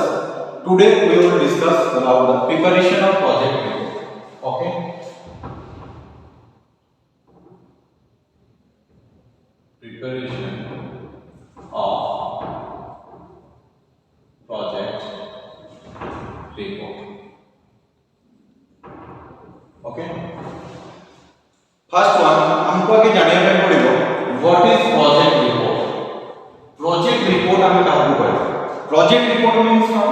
discuss. Today we will discuss about the preparation of project report. Okay. Preparation of project report. Okay. First one हमको आगे जानने में पड़ेगा what is project report. Project report हमें कहाँ को पढ़ेगा. Project report means what?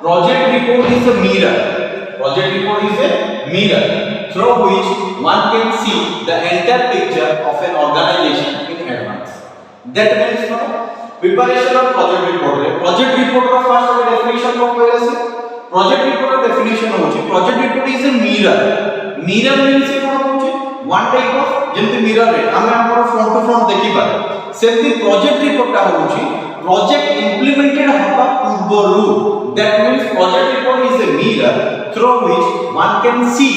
Project report is a mirror. Project report is a mirror through which one can see the entire picture of an organization in advance. That means what? Preparation of project report. Project report का first definition को पहले से project report का definition होची. Project report is a mirror. Mirror means what होची? One type of जेंति mirror है. हमें हमारा front to front देखी पारे. सेंति project report का होची. Project implemented हमारा पूर्वरू. That means project report is a mirror through which one can see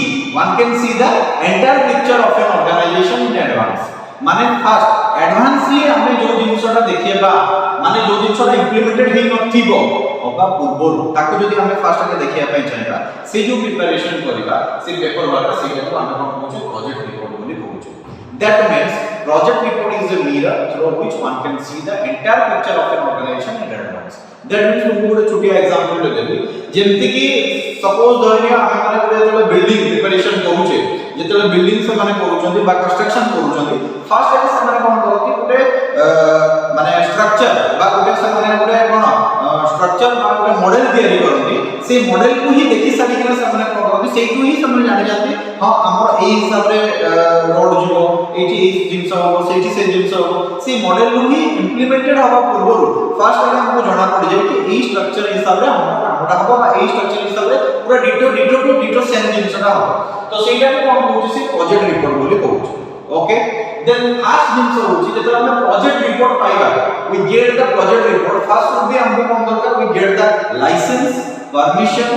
the entire picture of an organization in advance. माने first advancely हमें जो जिनिसटा देखिएबा माने जो जिनिसटा implemented ही नथिबो अबा पूर्वरू ताको जदी हमें first आके देखिया पय चाहेबा से जो प्रिपरेशन करिबा से पेपर वर्क सेटा को हमें कोन कहू प्रोजेक्ट रिपोर्ट बोली कहू. That means project report is a mirror through which one can see the entire picture of an organization in advance. That means हम गोटे छोटिया एग्जांपल ले देबी जेमति कि सपोज धरिया हम माने गोटे बिल्डिंग प्रिपरेशन करूचे जेतले बिल्डिंग से माने करूचंती बा कंस्ट्रक्शन करूचंती फर्स्ट टाइम से माने कोन करती गोटे माने स्ट्रक्चर बा गोटे से माने गोटे कोन स्ट्रक्चर बा गोटे मॉडल तयारी करती से मॉडल को ही देखि सारी के से माने कोन करती सेही को ही समझ जानि जाती हां हमर ए हिसाब रे रोड जीवो एठी ए जिंस हो सेठी से जिंस हो से मॉडल को ही इंप्लीमेंटेड हवा पूर्वरु फर्स्ट टाइम हमको जाना पड़ जाय कि ए स्ट्रक्चर हिसाब रे हमटा हबो बा ए स्ट्रक्चर हिसाब रे पूरा डिटो सेम जिंसटा हो तो सेटा को हम कहू छी प्रोजेक्ट रिपोर्ट बोली कहू छी. ओके देन फर्स्ट जिंस होची जेतरा हम प्रोजेक्ट रिपोर्ट पाइबा we get the project report first would be हमको कोन दरकार we get the licence permission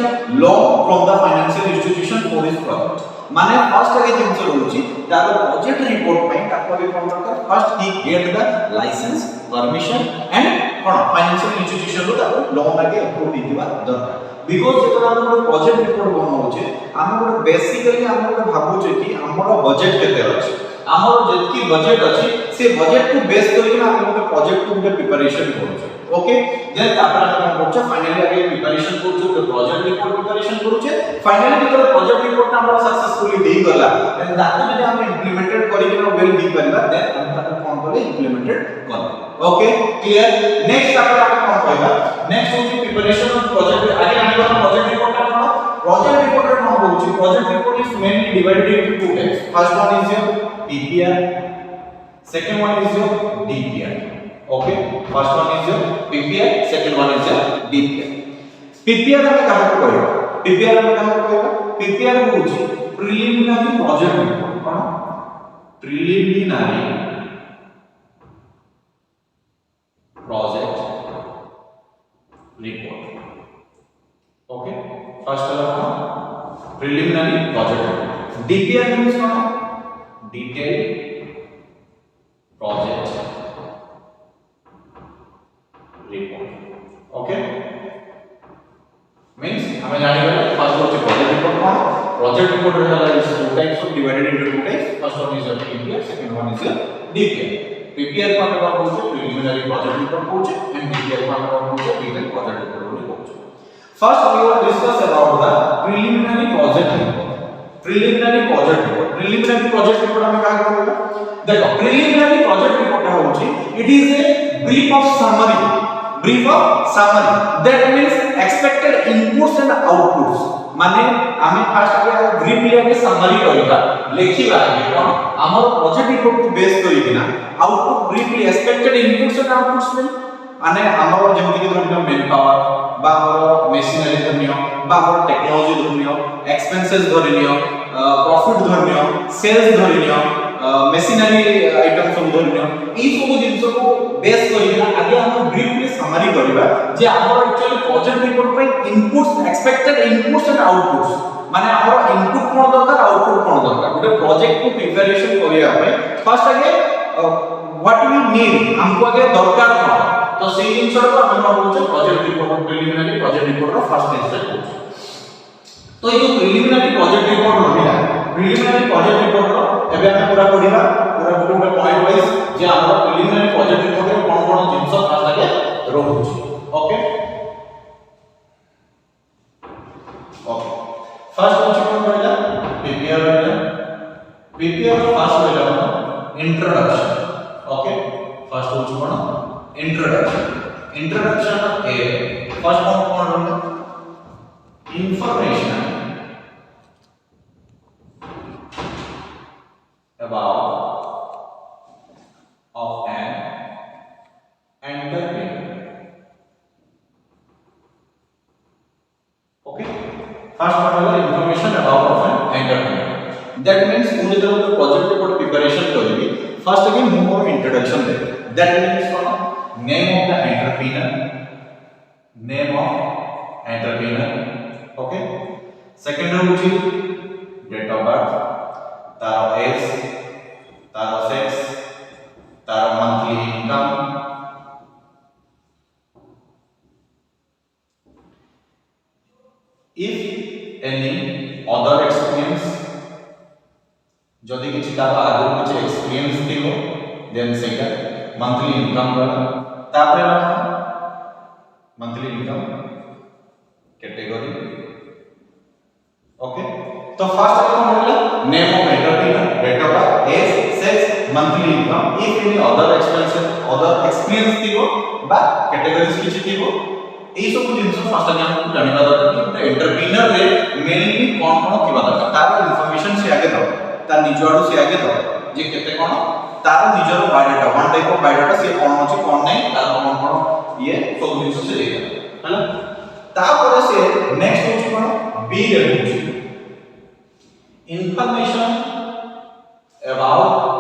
loan from the financial institution for this project. माने फर्स्ट आगे जिंस होची तार प्रोजेक्ट रिपोर्ट पई ताको भी कोन दरकार फर्स्ट ही get the licence permission and कोन फाइनेंशियल इंस्टीट्यूशन रो ताको लॉ लागे अप्रूव दिबा दरकार. बिकॉज़ जेतरा हम प्रोजेक्ट रिपोर्ट बनाउछे हम बेसिकली हम भाबुछे कि हमर बजट केते अछि हमर जेतकी बजट अछि से बजट को बेस करके हम प्रोजेक्ट को प्रिपरेशन करूछे. ओके देन तापर हम करछे फाइनली आगे प्रिपरेशन करछे प्रोजेक्ट रिपोर्ट प्रिपरेशन करछे फाइनली जेतरा प्रोजेक्ट रिपोर्ट हमर सक्सेसफुली देई गला देन दातो जदि हम इंप्लीमेंटेड करि के वेल दी परिबा देन हम ताको कोन करे इंप्लीमेंटेड कर. Okay clear. नेक्स्ट तापर हम कोन कहबा नेक्स्ट होची प्रिपरेशन ऑफ प्रोजेक्ट. आगे हम प्रोजेक्ट रिपोर्ट का कोन प्रोजेक्ट रिपोर्ट रे कोन होची project report is mainly divided into two types. First one is your PPR, second one is your DPR. Okay, first one is your PPR, second one is your DPR. PPR हमें कहाँ को करेगा PPR हमें कहाँ को करेगा PPR होची preliminary project report. कौन preliminary project report. Okay, first वाला preliminary project report. DPR means कौन detailed project report. Okay, means हमें जाने वाला फर्स्ट होचे प्रोजेक्ट रिपोर्ट कौन प्रोजेक्ट रिपोर्ट रहला is two types of divided into two types. First one is your PPR, second one is your DPR. PPR को हम कहू छे प्रिलिमिनरी प्रोजेक्ट रिपोर्ट कहू छे एंड DPR को हम कहू छे डिटेल्ड प्रोजेक्ट रिपोर्ट कहू छे. First we will discuss about the preliminary project report. Preliminary project report हमें क्या करेगा देखो प्रिलिमिनरी प्रोजेक्ट रिपोर्ट होची it is a brief of summary that means expected inputs and outputs. माने हमें फर्स्ट आगे ब्रीफली आगे समरी करबा लेखिबा आगे कोन हमर प्रोजेक्ट रिपोर्ट को बेस करिकिना output briefly expected inputs and outputs में माने हमर जेमति कि धरनियो मेन पावर बा हमर मशीनरी धरनियो बा हमर टेक्नोलॉजी धरनियो एक्सपेंसेस धरनियो प्रॉफिट धरनियो सेल्स धरनियो मशीनरी आइटम सब धरनियो ई सब जिंस को बेस करिना आगे हम ब्रीफली समरी करबा जे हमर एक्चुअली प्रोजेक्ट रिपोर्ट पे inputs expected inputs and outputs माने हमर इनपुट कोन दरकार आउटपुट कोन दरकार गोटे प्रोजेक्ट को प्रिपरेशन करिया पे फर्स्ट आगे व्हाट वी नीड हमको आगे दरकार कोन तो सेही जिंसटा को हम कोन बोलछे project report preliminary project report रो फर्स्ट स्टेज होछ तो ये प्रिलिमिनरी प्रोजेक्ट रिपोर्ट रहिला प्रिलिमिनरी प्रोजेक्ट रिपोर्ट रो एबे हम पूरा पढिबा पूरा गोटे पॉइंट वाइज जे हमर प्रिलिमिनरी प्रोजेक्ट रिपोर्ट रे कोन कोन जिंस फास्ट आगे रहउछ ओके ओके फर्स्ट होछ कोन रहिला पीपीआर रहिला पीपीआर रो फर्स्ट रहिला इंट्रोडक्शन ओके फर्स्ट होछ कोन इंट्रोडक्शन ए फर्स्ट कोन रहिला information about of an entrepreneur okay first one is information about of an entrepreneur that means मुझे जब मैं project report preparation करेंगे first again more introduction they that means name of the entrepreneur okay second होची date of birth तार age तार sex तार monthly income if any other experience जदि किछि तार आगु किछि एक्सपीरियंस थिबो देन सेटा मंथली इनकम वाला तापरे मंथली इनकम कैटेगरी ओके तो फर्स्ट कौन होला name of entrepreneur date of birth age sex monthly income if any other experience थिबो बा कैटेगरीज किछि थिबो एई सब जिंस फर्स्ट टाइम हमको जानिबा दरकार कि एंटरप्रेन्योर रे मेनली कोन कोन थिबा दरकार तार इंफॉर्मेशन से आगे दो तार निजवाडू से आगे दो जे केते कोन तार निजर biodata one type of biodata से कोन अछि कोन नै तार कोन ये सब जिंस से देखा हैला तापर से नेक्स्ट होची कोन बी रहउची information about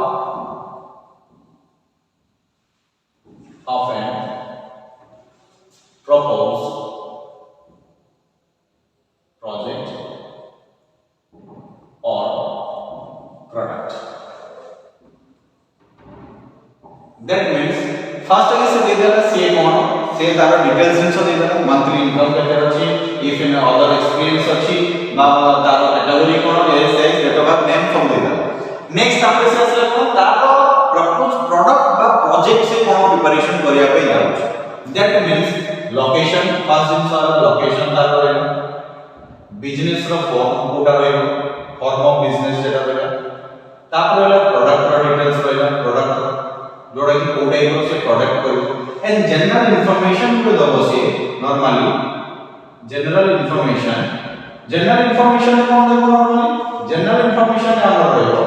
of an proposed project or product that means first अगर से दे देला से कोन से तार डिटेल्स जिंस दे देला मंथली इनकम केते अछि इफ इन अदर एक्सपीरियंस अछि बा तार कैटेगरी कोन ए sex date of birth name सब दे देला नेक्स्ट आपरे से असले कोन तार प्रपोज प्रोडक्ट बा प्रोजेक्ट से कोन प्रिपरेशन करिया पे जाउछ दैट मींस लोकेशन फर्स्ट जिंस लोकेशन तार रहला बिजनेस रो फॉर्म कोटा रहला फॉर्म ऑफ बिजनेस जेटा रहला तापर रहला प्रोडक्ट रो डिटेल्स रहला प्रोडक्ट जोड़ा कि कोटा रो से प्रोडक्ट करू एंड जनरल इंफॉर्मेशन को दबो से नॉर्मली जनरल इंफॉर्मेशन कोन देखो नॉर्मली जनरल इंफॉर्मेशन हमर रहयो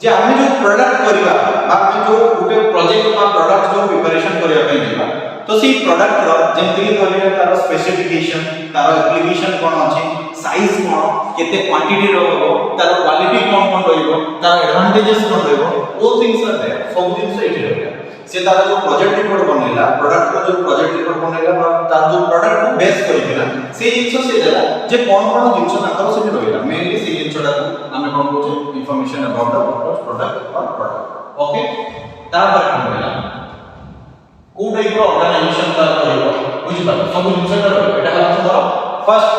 जे आमे जो प्रोडक्ट करिबा बा आमे जो गुटे प्रोजेक्ट बा प्रोडक्ट जो प्रिपरेशन करिया पे जिबा तो सी प्रोडक्ट रो जेंति कहले तार स्पेसिफिकेशन तार एप्लीकेशन कोन अछि साइज कोन केते क्वांटिटी रहबो तार क्वालिटी कोन रहइबो तार एडवांटेजेस कोन रहइबो ऑल थिंग्स आर देयर सब थिंग्स एठी रहइबो से तार जो प्रोजेक्ट रिपोर्ट बनेला प्रोडक्ट रो जो प्रोजेक्ट रिपोर्ट बनेला बा तार जो प्रोडक्ट को बेस करिला से जिंस से देला जे कोन जिंस ताकर से रहइला मेनली से जिंसटा को हमें कोन बोलछे इंफॉर्मेशन अबाउट द प्रोडक्ट और प्रोडक्ट ओके तापर कोन रहला को टाइप रो ऑर्गेनाइजेशन तार रहइबो बुझि पा सब जिंस रहइबो एटा हला तोर फर्स्ट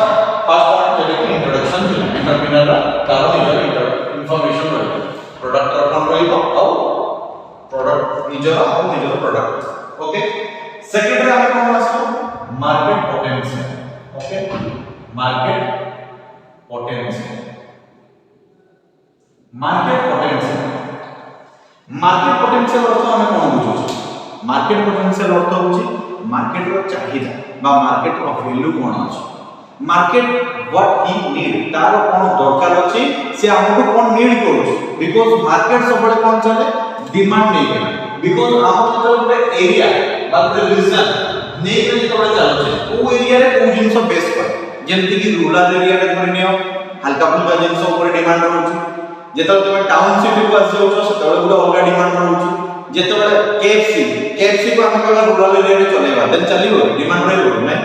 पॉइंट जेटा कि इंट्रोडक्शन दिला एंटरप्रेन्योर तार निजर इंफॉर्मेशन रहइबो प्रोडक्ट रो कोन रहइबो आ प्रोडक्ट निजर प्रोडक्ट ओके सेकंड रे हम कोन आसो market potential okay market potential अर्थ हम कोन बुझु मार्केट पोटेंशियल अर्थ होची मार्केट रो चाहिदा बा मार्केट रो वैल्यू कोन अछि मार्केट व्हाट ही नीड तार कोन दरकार अछि से हमको कोन नीड करू बिकॉज़ मार्केट सबले कोन चले डिमांड नहीं है बिकॉज़ हम जो गोटे एरिया बा गोटे रीजन नहीं के जेतबे चलछे ओ एरिया रे को जिंस बेस पर जेंति कि रूरल एरिया रे धरि नियो हल्का फुल्का जिंस ऊपर डिमांड रहउछ जेतबे तुमे टाउनशिप को आसी जाउछ सेतबे गुडा अलगा डिमांड रहउछ जेतबे केएफसी को हम कहबा रूरल एरिया रे चलेबा देन चलिबो डिमांड रहइबो नै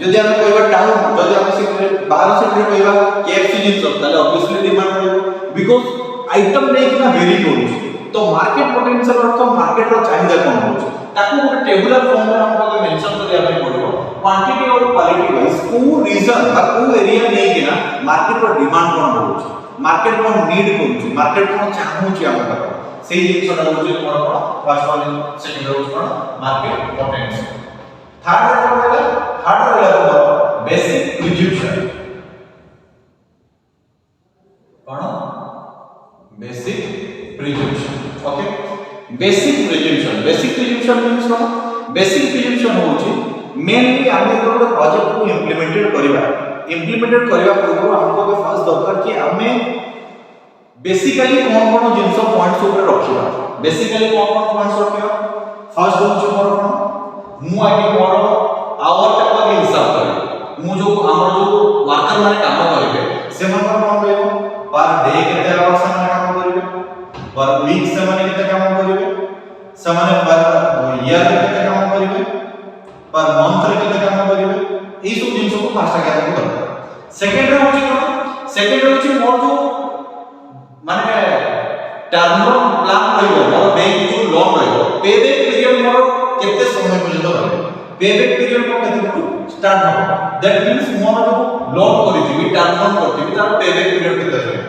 जदि हम कहबा टाउन जदि हम सिटी बाहर सिटी रे कहबा केएफसी जिंस ताले ऑब्वियसली डिमांड रहइबो बिकॉज़ आइटम नै किना वेरी करूछ तो मार्केट पोटेंशियल अर्थ मार्केट रो चाहिदा कोन होछ ताको ଗୋଟେ टेबुलर फॉर्म रे हमको मेंशन करिया पे पड़िबो क्वांटिटी और क्वालिटी वाइज को रीजन बा को एरिया नै केना मार्केट रो डिमांड कोन होछ मार्केट कोन नीड करूछ मार्केट कोन चाहूछ हम पाखो सेही जिंसटा होछ कोन फर्स्ट वन सेकंड होछ कोन मार्केट पोटेंशियल थर्ड रहला बेसिक प्रिजम्पशन कोन basic presumption okay basic presumption means कोन बेसिक प्रिजम्पशन होची मेनली आमे कोन प्रोजेक्ट को इंप्लीमेंटेड करबा पूर्व हमको फर्स्ट दरकार कि आमे बेसिकली कोन जिंस पॉइंट्स ऊपर रखिबा बेसिकली कोन पॉइंट्स रखिबा फर्स्ट होची मोर कोन मु आगे मोर आवर टाइप के हिसाब करे मु जो हमर जो वर्कर माने काम करबे से मन कोन रहबो पर डे केते आवर्स माने काम करबे पर वीक से माने केते काम करबे से माने पर ईयर केते काम करबे पर मंथ रे केते काम करबे ई सब जिंस को फास्ट आगे करबो सेकंड रे होची कोन सेकंड रे होची मोर जो माने टर्म प्लान रहबो मोर बैंक जो लोन रहबो पेबैक पीरियड मोर केते समय पर्यंत रहबो पेबैक पीरियड को केते स्टार्ट हो दैट मींस मोर जो लोन करथिबी टर्म लोन करथिबी तार पेबैक पीरियड केते रहबो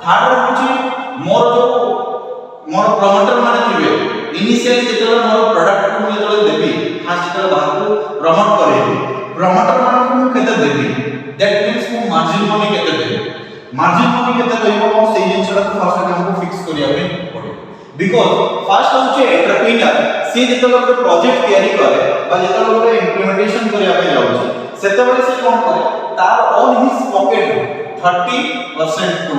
थर्ड रे होची मोर जो मोर प्रमोटर माने थिबे इनिशियली जेतले मोर प्रोडक्ट को जेतले देबी हां जेतले बाहर को प्रमोट करेबी प्रमोटर माने को केते देबी दैट मींस को मार्जिन मनी केते देबी मार्जिन मनी केते रहइबो हम सेही जिंसटा को फर्स्ट हमको फिक्स करिया पे पड़े बिकॉज़ फर्स्ट होचे एंटरप्रेन्योर से जेतले ଗୋଟେ प्रोजेक्ट तयारी करे बा जेतले ଗୋଟେ इंप्लीमेंटेशन करिया पे जाउची सेतेबेले से कोन करे तार on his pocket 30% to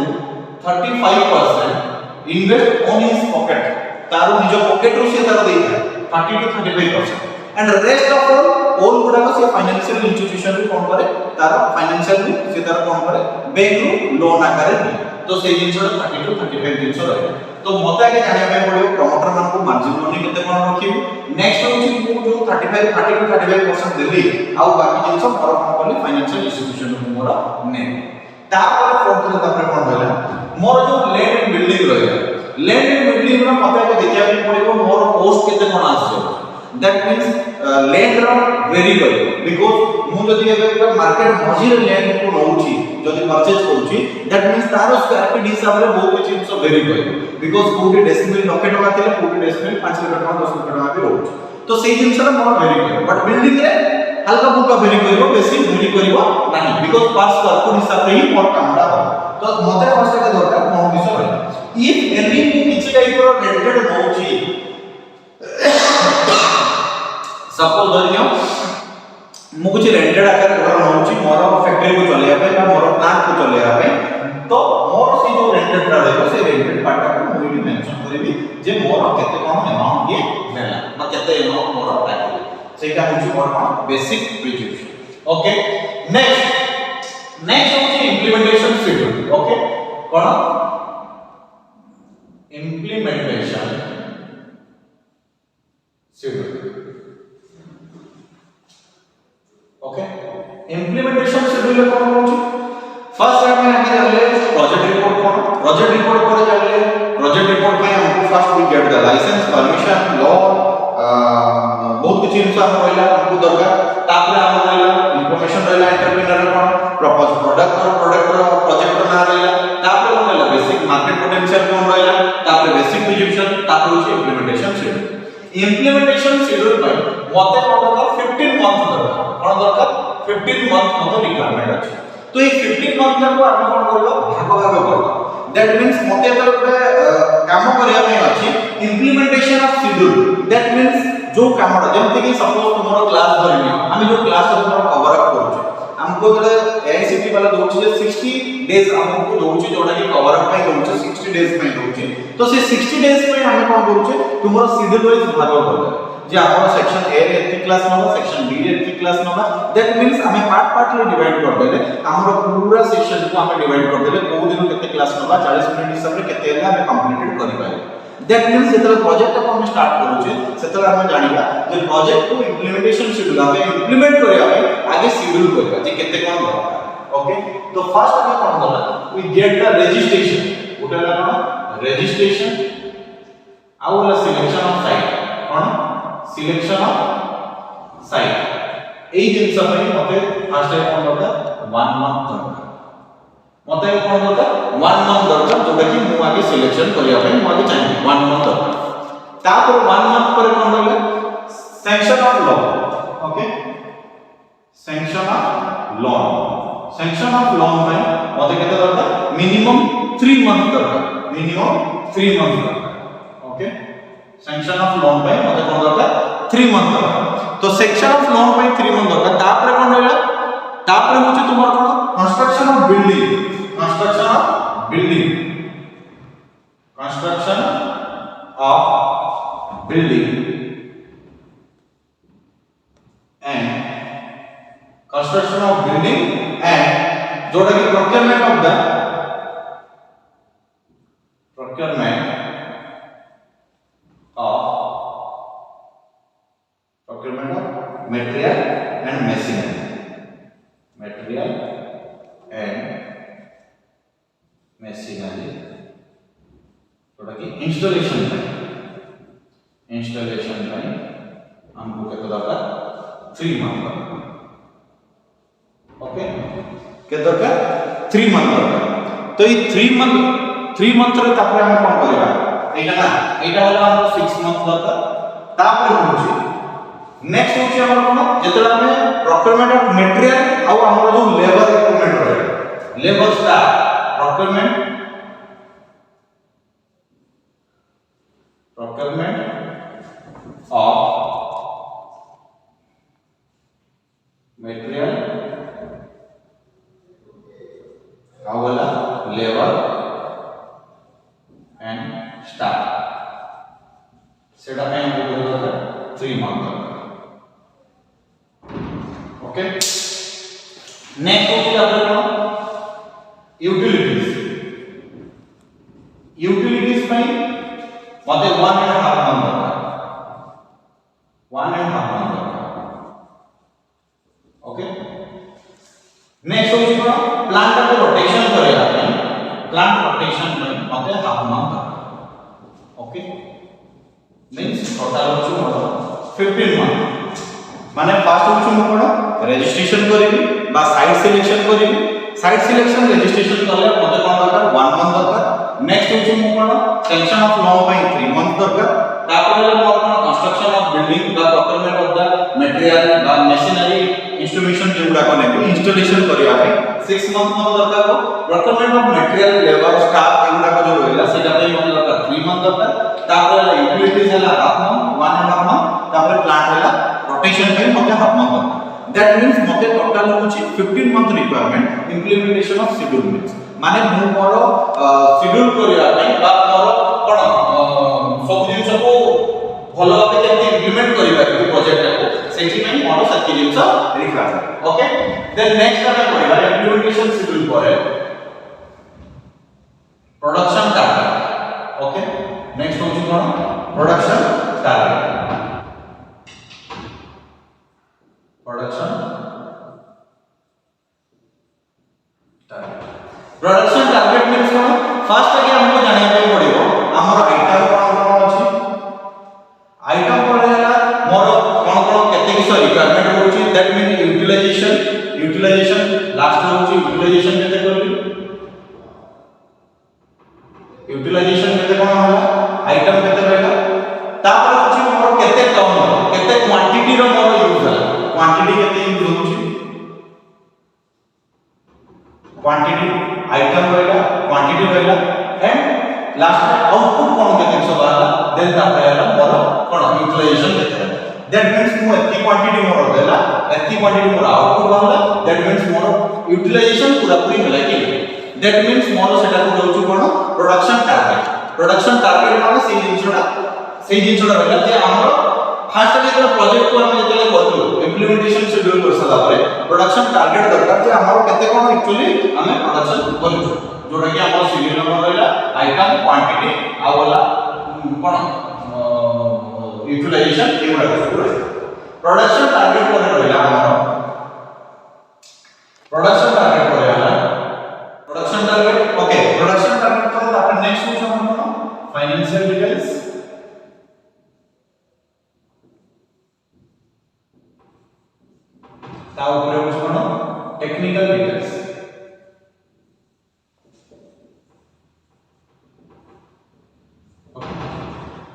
35% invest on his pocket तार निज पॉकेट रो से तार देई 30 to 35% and rest of all गुडा से फाइनेंशियल इंस्टीट्यूशन रे कोन करे तार फाइनेंशियल से तार कोन करे बैंक रो लोन आकारे दे तो से जिंसो 30 to 35 जिंसो रहे तो मते आगे जानिया पे पड़ियो प्रमोटर मान को मार्जिन मनी केते कोन रखिबो नेक्स्ट होची मु जो 30 to 35% देली आ बाकी जिंसो मोर कोन करली फाइनेंशियल इंस्टीट्यूशन रो मोर ने तापर फोर्थ रे तापर कोन रहला मोर जो लैंड एंड बिल्डिंग रहला लैंड एंड बिल्डिंग रो मते आगे देखिया पे पड़ियो मोर कॉस्ट केते कोन आछो दैट मींस लैंड रो वेरी करे बिकॉज़ मु जदी एबे मार्केट मझी लैंड को नउची जदी परचेज करूची that means taro square feet हिसाब रे बहुत किछि जिंस वेरी करे बिकॉज़ कोटी डेसिमल लखे टका थिले कोटी डेसिमल 5 लाख टका 10 लाख टका भी रहउची तो सेही जिंस रे मोर वेरी करे बट बिल्डिंग रे हल्का फुल्का वेरी करिवो बेसी वेरी करिवो नाही बिकॉज़ पर स्क्वायर फुट हिसाब रे ही मोर कामडा हो तो मते फर्स्ट का दरकार कोन दिसो रहे इफ एनी किछि टाइप रो रेंटेड नउची सपोज धरियो मु कुछ रेंटेड आकार घर नउची मोर फैक्ट्री को चलेया पे या मोर प्लांट को चलेया पे तो मोर से जो रेंटेड टा रहबो से रेंटेड पार्ट को मु भी मेंशन करबी जे मोर केते कोन अमाउंट ये देला बा केते अमाउंट मोर लागो सेटा होची मोर कोन बेसिक प्रिजम्पशन ओके नेक्स्ट होची इंप्लीमेंटेशन शेड्यूल ओके कोन implementation schedule okay implementation schedule कोन होची फर्स्ट हमें आगे जाले प्रोजेक्ट रिपोर्ट पर जाले प्रोजेक्ट रिपोर्ट में हमको first we get the licence permission law बहुत कुछ इनसा हम रहला हमको दरकार तापर हम रहला इंफॉर्मेशन रहला एंटरप्रेन्योर कोन प्रपोज प्रोडक्ट प्रोजेक्ट ना रहला तापर हम रहला बेसिक मार्केट पोटेंशियल कोन रहला तापर बेसिक प्रिजम्पशन तापर होची इंप्लीमेंटेशन शेड्यूल पर मते कोन दरकार 15 मंथ दरकार 15 मंथ मते रिक्वायरमेंट अछि तो ये 15 मंथ को हम कोन करबो भाग करबो दैट मींस मते तो काम करिया में अछि implementation of schedule that means जो कामडा जेमति कि सपोज तुमरो क्लास धरियो हम जो क्लास तुमरो कवर अप करू हमको जले एआईसीटी वाला दोछि जे 60 डेज हमको दोछि जोडा कि कवर अप पे दोछि 60 डेज पे दोछि तो से 60 डेज पे हम कोन करू तुमरो शेड्यूल वाइज भाग करबो जे हमर सेक्शन ए रे एथि क्लास नबा सेक्शन बी रे एथि क्लास नबा दैट मींस हमें पार्ट रे डिवाइड कर देले हमर पूरा सेक्शन को हमें डिवाइड कर देले को दिन केते क्लास नबा 40 मिनिट हिसाब रे केते हम कंप्लीटेड करि पाए दैट मींस जेतले प्रोजेक्ट को हम स्टार्ट करू छे सेतले हम जानिबा जे प्रोजेक्ट को इंप्लीमेंटेशन शेड्यूल हमें इंप्लीमेंट करिया आगे शेड्यूल करबा जे केते कोन दरकार ओके तो फर्स्ट हमें कोन दरकार वी गेट द रजिस्ट्रेशन उठला कोन registration ଆଉ ହେଲା selection of site cone selection of site एई जिंस पे मते फर्स्ट टाइम कोन दरकार 1 मंथ दरकार मते कोन दरकार 1 मंथ दरकार जोटा कि मु आगे सिलेक्शन करिया पे मु आगे चाहिए 1 मंथ दरकार तापर 1 मंथ पर कोन रहले sanction of loan okay sanction of loan भाई मते केते दरकार मिनिमम 3 मंथ दरकार मिनिमम 3 मंथ दरकार ओके sanction of loan भाई मते कोन दरकार 3 मंथ दरकार तो sanction of loan भाई 3 मंथ दरकार तापर कोन रहला तापर होचे तुम्हार कोन construction of building and जोटा कि procurement of material and machinery जोटा कि installation में हमको केते दरकार 3 मंथ ओके के दरकार 3 मंथ दरकार तो ये 3 मंथ रे तापर हम कोन करबा एटा होला हम 6 मंथ दरकार तापर होची नेक्स्ट होची हमर कोन जेतला हम प्रोक्योरमेंट ऑफ मटेरियल आ हमर जो लेबर रिक्वायरमेंट रहे labour staff procurement of material कावला लेबर एंड स्टाफ सेटा पे हम बोलते 3 मंथ ओके नेक्स्ट होची आपले कोन यूटिलिटीज पे मते 1.5 मंथ 1.5 मंथ ओके नेक्स्ट होची कोन प्लांट को रोटेशन करेगा प्लांट रोटेशन में मते half month okay means total होची 15 मंथ माने फास्ट होची मु कोन रजिस्ट्रेशन करिवि बा साइट सिलेक्शन करिवि साइट सिलेक्शन रजिस्ट्रेशन करले मते कोन दरकार 1 मंथ दरकार नेक्स्ट होची मु कोन sanction of loan by 3 month दरकार तापर मोर कोन कंस्ट्रक्शन ऑफ बिल्डिंग बा प्रोक्योरमेंट ऑफ द मटेरियल बा मशीनरी इंस्ट्रूमेंटेशन जेउडा कोन इंस्टॉलेशन करिया पे 6 मंथ मोर दरकार को procurement of material labour staff जेउडा को जो होइला सेटा पे मोर दरकार 3 मंथ दरकार तापर यूटिलिटीज हला हाफ मंथ 1.5 मंथ तापर प्लांट हला रोटेशन पे मते हाफ मंथ दैट मींस मते टोटल होची 15 month requirement implementation of schedule means माने मु मोर शेड्यूल करिया पे बा मोर कोन सब जिंस को भलो भाबे केमति इंप्लीमेंट करिबा प्रोजेक्ट को सेठी में मोर सत्य जिंस रिक्वायरमेंट ओके देन नेक्स्ट ଆମେ करिबा इंप्लीमेंटेशन शेड्यूल करे प्रोडक्शन टारगेट ओके नेक्स्ट होची कोन production target production target means कोन फर्स्ट आगे हमको जानिया पे पड़िबो हमर आइटम कोन अछि आइटम कोन हैला मोर कोन केते किस रिक्वायरमेंट होची दैट मीन यूटिलाइजेशन लास्ट होची यूटिलाइजेशन केते करली यूटिलाइजेशन केते कोन होला आइटम केते रहला तापर होची मोर केते टन केते क्वांटिटी रो मोर यूज होला क्वांटिटी केते यूज होची क्वांटिटी आइटम रहला क्वांटिटी रहला एंड लास्ट आउटपुट कोन केते सब रहला देन तापर रहला मोर कोन यूटिलाइजेशन केते दैट मींस मो एती क्वांटिटी मोर देला एती क्वांटिटी मोर आउटपुट रहला दैट मींस मोर यूटिलाइजेशन पूरा पूरी होला कि दैट मींस मोर सेटा को होची कोन प्रोडक्शन टारगेट माने सेही जिंसडा रहला जे हमर फास्ट जे प्रोजेक्ट को हम जेतले करलु इंप्लीमेंटेशन शेड्यूल कर सला परे प्रोडक्शन टारगेट दरकार जे हमर केते कोन एक्चुअली हमें प्रोडक्शन करलु जोटा कि हमर सीरियल नंबर रहला आइटम क्वांटिटी आ वाला कोन यूटिलाइजेशन एवडा पूरा प्रोडक्शन टारगेट करे रहला हमर प्रोडक्शन टारगेट करे रहला production target okay production target करे त अपन नेक्स्ट होछ हमर ता ऊपर होछ कोन टेक्निकल डिटेल्स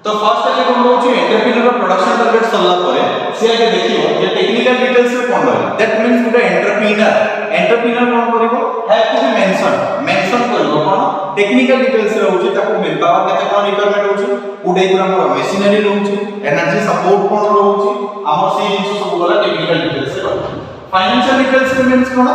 तो फर्स्ट आगे कोन होछ एंटरप्रेन्योर प्रोडक्शन टारगेट सरला परे से आगे देखियो जे टेक्निकल डिटेल्स रे कोन रहला दैट मींस गुड एंटरप्रेन्योर कोन करिवो हैव टू बी मेंशन करिवो कोन टेक्निकल डिटेल्स रे होछ ताको मेन पावर केते कोन रिक्वायरमेंट होछ गुड एगुरा हमर मशीनरी रहउछ एनर्जी सपोर्ट कोन रहउछ हमर से जिंस सब बोला टेक्निकल डिटेल्स रे रहउछ फाइनेंशियल डिटेल्स रे मींस कोन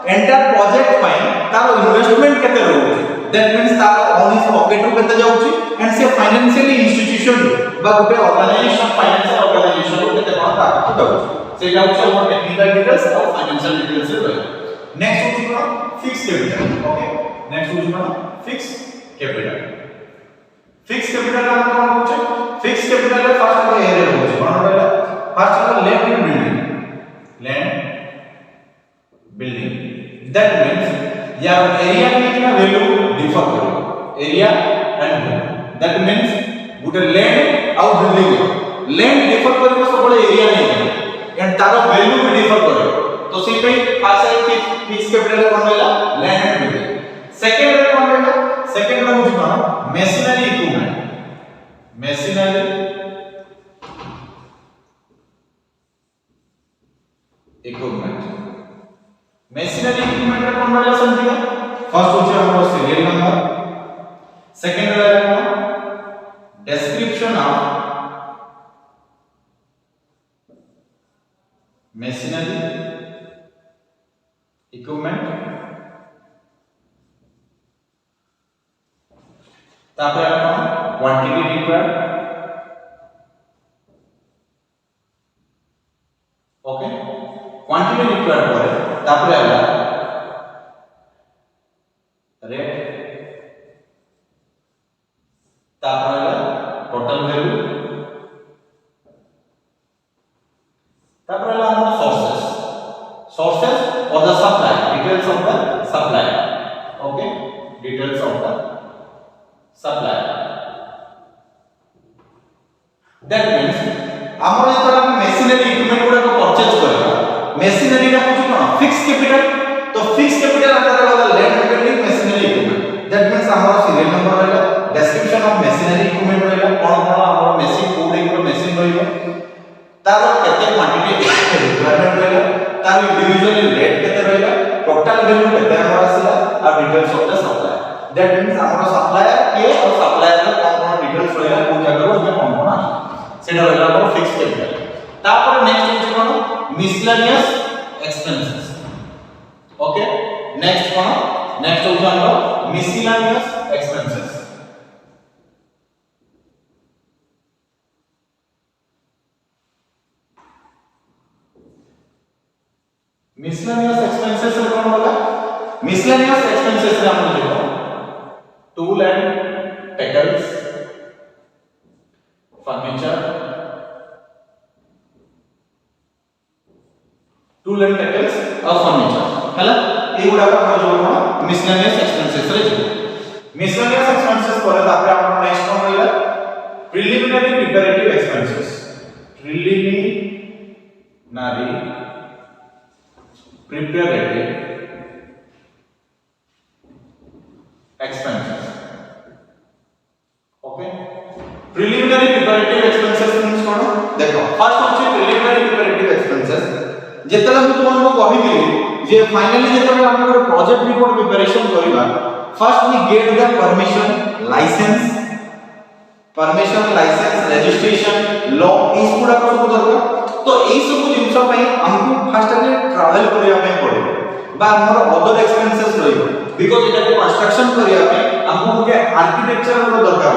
एंटायर प्रोजेक्ट पाई तार इन्वेस्टमेंट केते रहउछ दैट मींस तार ऑन हिज पॉकेट रो केते जाउछ एंड से फाइनेंशियली इंस्टीट्यूशन बा गुटे ऑर्गेनाइजेशन फाइनेंशियल ऑर्गेनाइजेशन रो केते कोन ताको जाउछ से जाउछ हमर टेक्निकल डिटेल्स और फाइनेंशियल डिटेल्स रे रहउछ नेक्स्ट होछ कोन फिक्स कैपिटल ओके नेक्स्ट होछ कोन फिक्स कैपिटल फिक्स कैपिटल का कोन होछ फिक्स कैपिटल रे फर्स्ट को एरिया होछ कोन रहला फर्स्ट को लैंड बिल्डिंग दैट मींस यार एरिया में कितना वैल्यू डिफर करो area and value that means Gute land और बिल्डिंग लैंड डिफर करिवो सब एरिया नहीं एंड तार वैल्यू भी डिफर करिवो तो से पे फर्स्ट फिक्स कैपिटल कोन रहला लैंड एंड बिल्डिंग सेकंड रे कोन रहला सेकंड रे होछ कोन मशीनरी इक्विपमेंट मेशिनरी इक्विपमेंट रे कोन रहला समथिंग फर्स्ट होछ हमर सीरियल नंबर सेकंड रहला description of machinery equipment तापर आपण quantity required okay quantity required करे तापर आला रेट तापर आला टोटल वैल्यू तापर आला हमर सोर्सेस और the supply details of the supply okay details of the supply that means हमर जेतरा मशीनरी इक्विपमेंट गुडा को परचेज करबा मशीनरी रा कुछ कोन फिक्स कैपिटल तो फिक्स कैपिटल अंदर वाला land building machinery equipment that means हमर सीरियल नंबर रहला description of machinery equipment रहला कोन कोन हमर मशीन कोड एक मशीन रहइबो तार केते क्वांटिटी रिक्वायरमेंट रहला तार इंडिविजुअली रेट केते रहला टोटल वैल्यू केते हमर आसीला और details of the supply that means हमर सप्लायर के और सप्लायर का कोन कोन डिटेल्स रहला कोन जगह रो कोन कोन सेटा रहला हमर फिक्स कैपिटल तापर नेक्स्ट होछ कोन मिसलेनियस एक्सपेंसेस ओके नेक्स्ट कोन नेक्स्ट होछ हमर मिसलेनियस एक्सपेंसेस miscellaneous expenses रे कोन होला miscellaneous expenses रे हम देखो tool and tackles furniture tool and tackles और furniture हला ए गुडा का हम जो कोन miscellaneous expenses रे जो miscellaneous expenses पर तापर हम नेक्स्ट कोन रहला preliminary preparative expenses preparative expenses okay preliminary preparative expenses means कोन देखो फर्स्ट होची preliminary preparative expenses जेतला हम तुमको कहिली जे फाइनली जेतला हम एक प्रोजेक्ट रिपोर्ट प्रिपरेशन करिबा first we get the permission licence registration law इस पूरा को सब दरकार तो एई सब जिंस पई हमको फर्स्ट आगे ट्रैवल करिया पे पड़े बा हमर अदर एक्सपेंसेस रहिबो बिकॉज़ एटा को कंस्ट्रक्शन करिया पे हमको के आर्किटेक्चर रो दरकार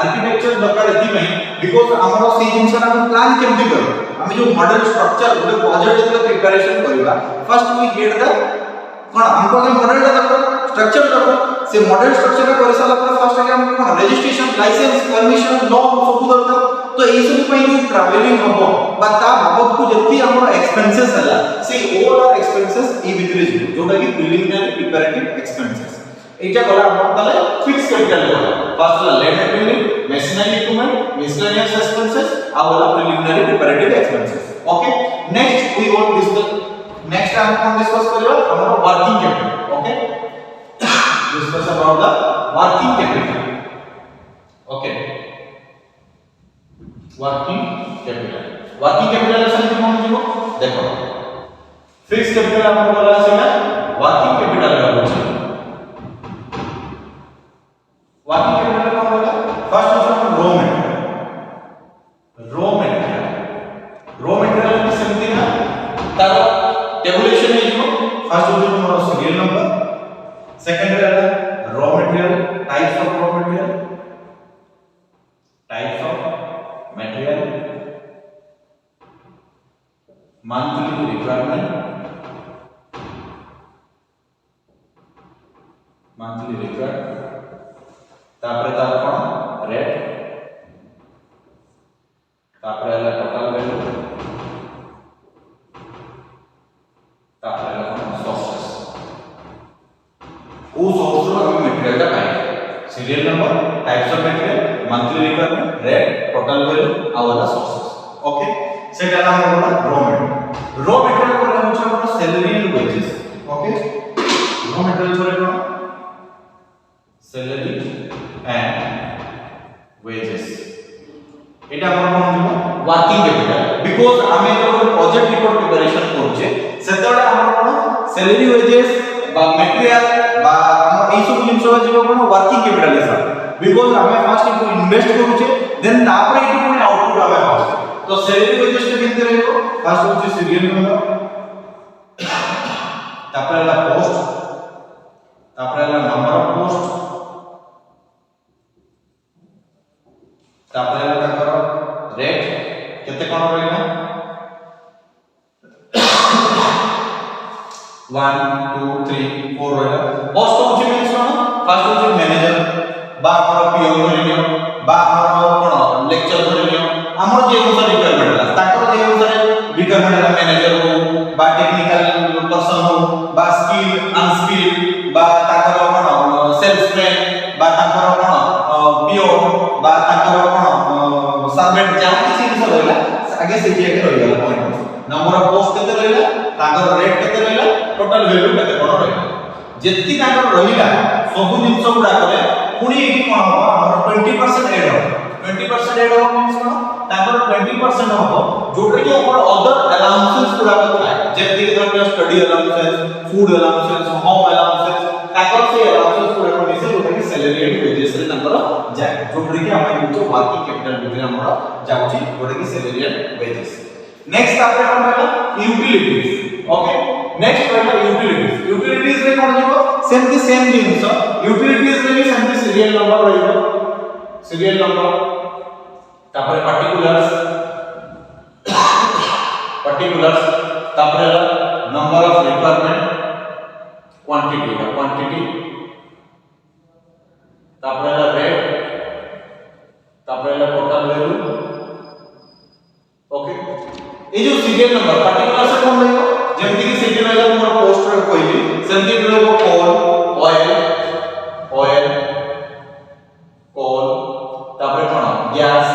एति में बिकॉज़ हमर से जिंस हम प्लान केमति करू हम जो मॉडल स्ट्रक्चर गुटे प्रोजेक्ट जेतला प्रिपरेशन करिबा फर्स्ट वी गेट द कोन हमको के मॉडल दरकार स्ट्रक्चर दरकार से मॉडल स्ट्रक्चर का करसाला पर फर्स्ट आगे हमको कोन रजिस्ट्रेशन लाइसेंस परमिशन लॉ सब दरकार तो ए सब पई जो ट्रैवलिंग हबो बा ता बाबत को जति हमर एक्सपेंसेस हला से ओवरऑल एक्सपेंसेस ए भितरे जिवो जोटा कि प्रिलिमिनरी प्रिपरेटिव एक्सपेंसेस एटा गला हमर तले फिक्स कैपिटल गला फर्स्ट ला land building machinery equipment miscellaneous expenses और ला preliminary preparative expenses okay next we want discuss next हम कौन डिस्कस करियो हमर working capital okay discuss about the working capital okay working capital सेमति कोन जीवो देखो फिक्स कैपिटल हमर बोला सेला वर्किंग कैपिटल रे होछि वर्किंग कैपिटल कोन बोला फर्स्ट होछ रो मटेरियल सेमति ना तार टेबुलेशन हे जीवो फर्स्ट होछ हमर सीरियल नंबर सेकंड रे raw material types of raw material monthly requirement तापर ता कोन रेट तापर हला टोटल वैल्यू तापर हला कोन सोर्सेस ओ सोर्स रो हम मटेरियल का पाए serial number types of material monthly requirement rate total value our sources okay सेटा हम बोला रो मटेरियल पर हम छ salary and wages okay raw material पर कोन सैलरी एंड वेजेस एटा हम कोन दिबो वर्किंग कैपिटल बिकॉज़ हमें जो प्रोजेक्ट रिपोर्ट प्रिपरेशन करछे सेतोडा हम कोन सैलरी वेजेस बा मटेरियल बा हम ई सब जिंस जीवो कोन वर्किंग कैपिटल हिसाब बिकॉज़ हमें फर्स्ट इनको इन्वेस्ट करछे देन तापर इको कोन आउटपुट हमें पाछे तो सैलरी वेजेस के केते रहबो फर्स्ट होची सीरियल नंबर तापर हला पोस्ट तापर हला नंबर ऑफ पोस्ट तापर हला ताकर रेट केते कोन रहइना 1 2 3 4 रहइला पोस्ट होची मींस कोन फर्स्ट होची मैनेजर बा हमर पीओ धरिनियो बा हमर कोन लेक्चर धरिनियो हमर जे अनुसार रिक्वायरमेंट है ताकर जे अनुसार रिक्वायरमेंट है मैनेजर हो बा टेक्निकल पर्सन हो बा स्किल अनस्किल बा ताकर कोन सेल्समैन बा ताकर कोन पीओ बा ताकर कोन सर्वेंट जा किसी जिंस रहला आगे से जे के रहला पॉइंट नंबर ऑफ पोस्ट केते रहला ताकर रेट केते रहला टोटल वैल्यू केते कोन रहला जेति ताकर रहला सब जिंस गुडा करे पुनी एकी कोन हो हमर 20% ऐड हो 20% ऐड हो मींस कोन तापर 20% हो जोटे के ऊपर अदर अलाउंसेस पूरा थाए जेति के धर study allowances food allowances home allowances तापर से अलाउंसेस पूरा को मिसे जोटे के सैलरी एंड वेजेस रे नंबर जाय जोटे के हम जो वर्किंग कैपिटल बिजनेस हमर जाउची जोटे के सैलरी एंड वेजेस नेक्स्ट तापर हम रहला यूटिलिटीज ओके नेक्स्ट रहला यूटिलिटीज रे कोन जीवो सेम जिंस यूटिलिटीज रे भी सेम सीरियल नंबर रहइबो सीरियल नंबर तापर particulars तापर नंबर ऑफ रिक्वायरमेंट क्वांटिटी तापर रेट तापर टोटल वैल्यू ओके ए जो सीरियल नंबर पर्टिकुलर से कोन रहइबो जेमति कि सीरियल वाला हमर पोस्ट रे कहली सेमति रहइबो कोल ऑयल तापर कोन गैस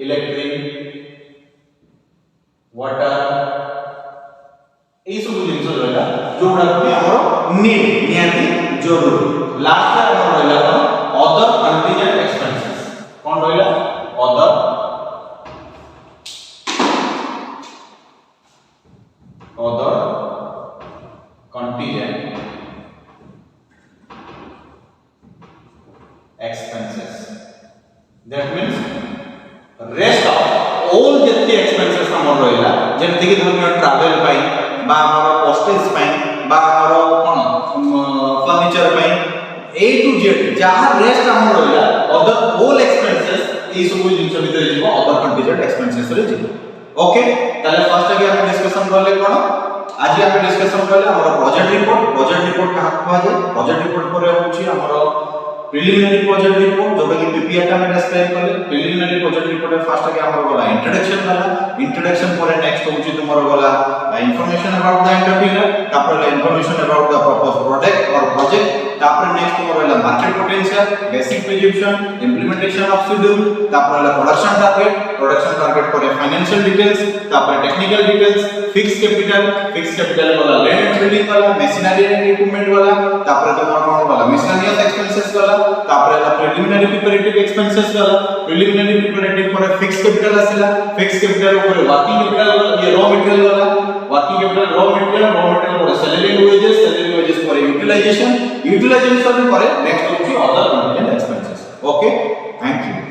इलेक्ट्रिक वाटर ए सब जिंस रहला जोडा के हमर नीड नियाती जरूरी लास्ट रे हमर रहला अदर कंटीजेंट एक्सपेंसेस कोन रहला other contingent expenses that means rest of all जति expenses हमर रहला जेमति कि धरनियो ट्रैवल पाई बा हमर पोस्टेज पाई बा हमर कोन फर्नीचर पाई A to Z जहां रेस्ट हमर रहला अदर ऑल एक्सपेंसेस ए सब जिंस भीतर जीवो अदर कंटीजेंट एक्सपेंसेस रे जीवो ओके ताले फर्स्ट के हम डिस्कशन करले कोन आज हम डिस्कशन करले हमर प्रोजेक्ट रिपोर्ट कहा कहवा जाय प्रोजेक्ट रिपोर्ट पर होची हमर प्रिलिमिनरी प्रोजेक्ट रिपोर्ट जोटा कि पीपीआर टा में डिस्क्राइब करले प्रिलिमिनरी प्रोजेक्ट रिपोर्ट फर्स्ट के हमर बोला इंट्रोडक्शन पर नेक्स्ट होची तुमर बोला इंफॉर्मेशन अबाउट द एंटरप्रेन्योर तापर information about the purpose product और प्रोजेक्ट तापर नेक्स्ट तुमर बोला market potential basic prediction implementation of schedule तापर प्रोडक्शन টার্গেট করে ফাইনান্সিয়াল ডিটেইলস, তারপরে টেকনিক্যাল ডিটেইলস, ফিক্সড ক্যাপিটাল वाला, लैंड एंड बिल्डिंग वाला, मशीनरी एंड इक्विपमेंट वाला, তারপরে তোমার কোন वाला মিসলেনিয়াস এক্সপেন্সেস वाला, তারপরে প্রিলিমিনারি প্রিপারেটিভ এক্সপেন্সেস वाला, প্রিলিমিনারি প্রিপারেটিভ পরে ফিক্সড ক্যাপিটাল আসিলা, ফিক্সড ক্যাপিটাল উপরে ওয়ার্কিং ক্যাপিটাল ये रॉ मटेरियल वाला, वर्किंग कैपिटल रॉ मटेरियल पर सैलरी वेजेस पर यूटिलाइजेशन पर नेक्स्ट होची other contingent expenses. Okay, thank you.